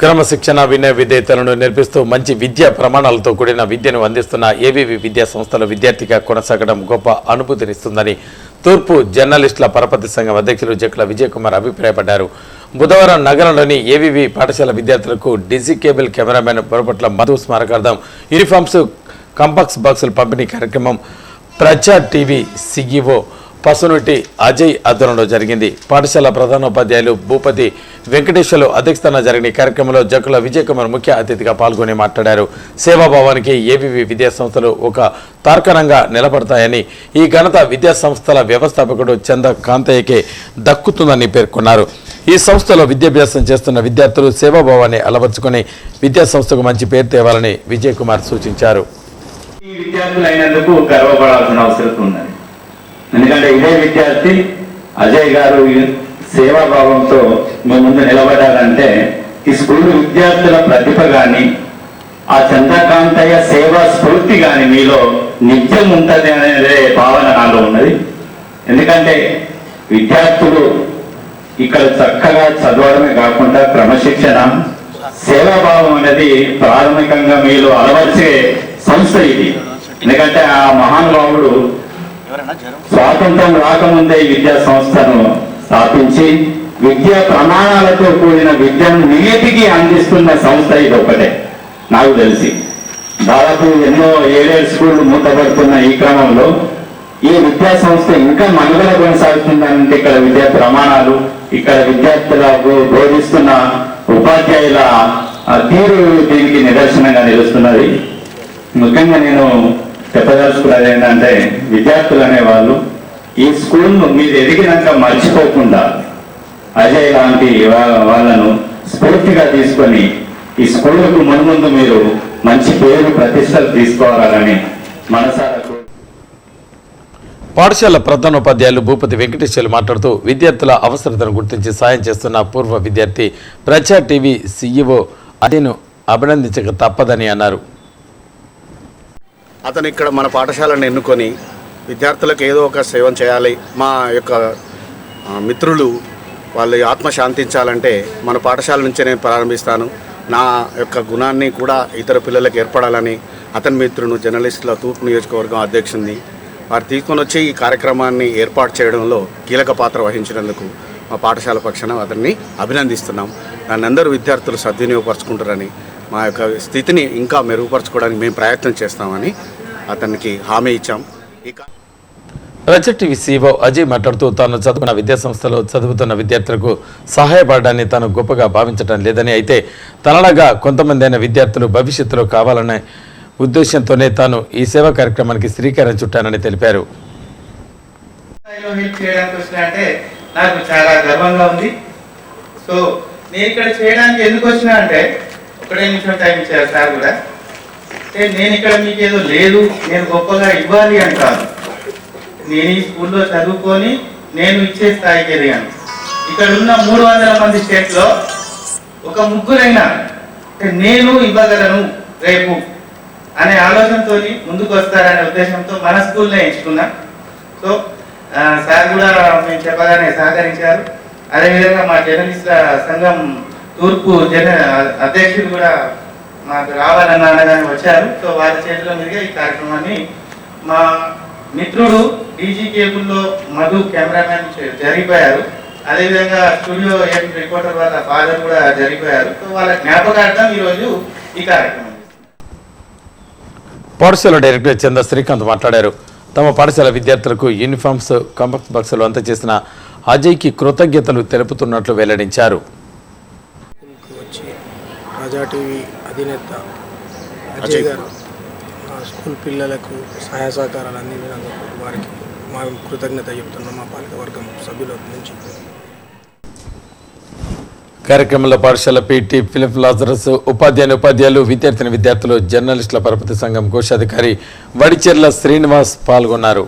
క్రమశిక్షణ వినయ విధేయతలను నేర్పిస్తూ మంచి విద్యా ప్రమాణాలతో కూడిన విద్యను అందిస్తున్న ఏవీవీ విద్యా సంస్థల విద్యార్థిగా కొనసాగడం గొప్ప అనుభూతినిస్తుందని తూర్పు జర్నలిస్టుల పరపతి సంఘం అధ్యక్షులు జక్ల విజయ్ కుమార్ అభిప్రాయపడ్డారు. బుధవారం నగరంలోని ఏవీవీ పాఠశాల విద్యార్థులకు digi cable cameraman Borapatla Madhu స్మారకార్థం యూనిఫామ్స్ కంపాక్స్ బాక్సుల పంపిణీ కార్యక్రమం ప్రజా టీవీ సిఇఓ పసునుటి అజయ్ ఆధ్వర్యంలో జరిగింది. పాఠశాల ప్రధానోపాధ్యాయులు భూపతి వెంకటేశ్వర్లు అధ్యక్షతన జరిగిన ఈ కార్యక్రమంలో జక్కుల విజయ్ కుమార్ ముఖ్య అతిథిగా పాల్గొని మాట్లాడారు. సేవాభావానికి ఏవీవీ విద్యా సంస్థలు ఒక తార్కాణంగా నిలబడతాయని, ఈ ఘనత విద్యా సంస్థల వ్యవస్థాపకుడు చంద కాంతయ్యకే దక్కుతుందని పేర్కొన్నారు. ఈ సంస్థలో విద్యాభ్యాసం చేస్తున్న విద్యార్థులు సేవాభావాన్ని అలవర్చుకొని విద్యా సంస్థకు మంచి పేరు తేవాలని విజయ్ కుమార్ సూచించారు. విద్యార్థులైనందుకు గర్వపడాల్సిన అవసరం ఉన్నది. ఎందుకంటే ఇదే విద్యార్థి అజయ్ గారు సేవాభావంతో మీ ముందు నిలబడాలంటే ఈ స్కూల్ విద్యార్థుల ప్రతిభ కానీ ఆ చంద్రకాంతయ్య సేవా స్ఫూర్తి కానీ మీలో నిత్యం ఉంటుంది అనే భావన నాలో ఉన్నది. ఎందుకంటే విద్యార్థులు ఇక్కడ చక్కగా చదవడమే కాకుండా క్రమశిక్షణ సేవాభావం అనేది ప్రాథమికంగా మీలో అలవర్చే సంస్థ ఇది. ఎందుకంటే ఆ మహానుభావుడు స్వాతంత్రం రాకముందే విద్యా సంస్థను స్థాపించి విద్యా ప్రమాణాలతో కూడిన విద్యను నేటికి అందిస్తున్న సంస్థ ఇది ఒకటే నాకు తెలిసి. దాదాపు ఎన్నో 7 స్కూళ్లు మూతపడుతున్న ఈ క్రమంలో ఈ విద్యా సంస్థ ఇంకా మనుగడ కొనసాగుతుందంటే ఇక్కడ విద్యా ప్రమాణాలు, ఇక్కడ విద్యార్థులకు బోధిస్తున్న ఉపాధ్యాయుల తీరు దీనికి నిదర్శనంగా నిలుస్తున్నది. ముఖ్యంగా నేను చెప్పదలుచుకున్నది ఏంటంటే విద్యార్థులు అనేవాళ్ళు ఈ స్కూల్ను మీరు ఎదిగినాక మర్చిపోకుండా అజయ్ లాంటి వాళ్ళను స్ఫూర్తిగా తీసుకొని ఈ స్కూళ్లకు మున్ముందు మీరు మంచి పేరు ప్రతిష్టలు తీసుకోవాలని మనసారకు. పాఠశాల ప్రధానోపాధ్యాయులు భూపతి వెంకటేశ్వర్లు మాట్లాడుతూ విద్యార్థుల అవసరతను గుర్తించి సాయం చేస్తున్న పూర్వ విద్యార్థి ప్రజా టీవీ సిఇఓ అజయ్ను అభినందించక తప్పదని అన్నారు. అతను ఇక్కడ మన పాఠశాలను ఎన్నుకొని విద్యార్థులకు ఏదో ఒక సేవ చేయాలి, మా యొక్క మిత్రులు వాళ్ళు ఆత్మ శాంతించాలంటే మన పాఠశాల నుంచే నేను ప్రారంభిస్తాను, నా యొక్క గుణాన్ని కూడా ఇతర పిల్లలకు ఏర్పడాలని అతని మిత్రును జర్నలిస్టుల తూర్పు నియోజకవర్గం అధ్యక్షుడిని వారు తీసుకొని వచ్చి ఈ కార్యక్రమాన్ని ఏర్పాటు చేయడంలో కీలక పాత్ర వహించినందుకు మా పాఠశాల పక్షాన అతన్ని అభినందిస్తున్నాం. దాన్ని అందరూ విద్యార్థులు సద్వినియోగపరచుకుంటారని, మా యొక్క స్థితిని ఇంకా మెరుగుపరచుకోవడానికి మేము ప్రయత్నం చేస్తామని అతనికి హామీ ఇచ్చాం. ప్రజా టీవీ సిఇఓ అజయ్ మాట్లాడుతూ తాను చదువుకున్న విద్యాసంస్థలో చదువుతున్న విద్యార్థులకు సహాయపడడాన్ని తాను గొప్పగా భావించడం లేదని, అయితే తనలాగా కొంతమంది అయిన విద్యార్థులు భవిష్యత్తులో కావాలనే ఉద్దేశంతోనే తాను ఈ సేవా కార్యక్రమానికి శ్రీకారం చుట్టానని తెలిపారు. నాకు చాలా గర్వంగా ఉంది. సో నేను ఇక్కడ చేయడానికి ఎందుకు వచ్చినా అంటే ఒకటే నిమిషం టైం ఇచ్చారు సార్ కూడా. నేను ఇక్కడ మీకు ఏదో లేదు, నేను గొప్పగా ఇవ్వాలి అంటాను. నేను ఈ స్కూల్లో చదువుకొని నేను ఇచ్చే స్థాయికి ఎదిగాను. ఇక్కడ ఉన్న 300 మంది స్టేట్లో ఒక ముగ్గురైనా నేను ఇవ్వగలను రేపు అనే ఆలోచనతో ముందుకు వస్తారనే ఉద్దేశంతో మన స్కూల్నే ఎంచుకున్నా. సో సార్ కూడా మేము చెప్పగానే సహకరించారు. అదేవిధంగా మా జర్నలిస్టుల సంఘం తూర్పు అధ్యక్షులు కూడా మాకు రావాలన్న అనగానే వచ్చారు. సో వారి చేతుల మీదుగా ఈ కార్యక్రమాన్ని మా మిత్రుడు డీజీ కేబుల్లో మధు కెమెరామెన్ జరిగిపోయారు. అదేవిధంగా స్టూడియో రిపోర్టర్ వాళ్ళ ఫాదర్ కూడా జరిగిపోయారు. సో వాళ్ళ జ్ఞాపకార్థం ఈరోజు ఈ కార్యక్రమం. పాఠశాల డైరెక్టర్ చంద శ్రీకాంత్ మాట్లాడారు. తమ పాఠశాల విద్యార్థులకు యూనిఫామ్స్ కంపాక్స్ బాక్సులు అందజేసిన అజయ్కి కృతజ్ఞతలు తెలుపుతున్నట్లు వెల్లడించారు. ప్రజా టీవీ అధినేత అజయ్ గారు స్కూల్ పిల్లలకు సహాయ సహకారాలు అందించినందుకు వారికి మా కృతజ్ఞత చెప్తున్నాం మా పాలకవర్గం సభ్యుల నుంచి. కార్యక్రమంలో పాఠశాల పీటీ ఫిలిప్ లాజరస్, ఉపాధ్యాయులు, విద్యార్థినులు, జర్నలిస్టుల పరపతి సంఘం కోశాధికారి వడిచెర్ల శ్రీనివాస్ పాల్గొన్నారు.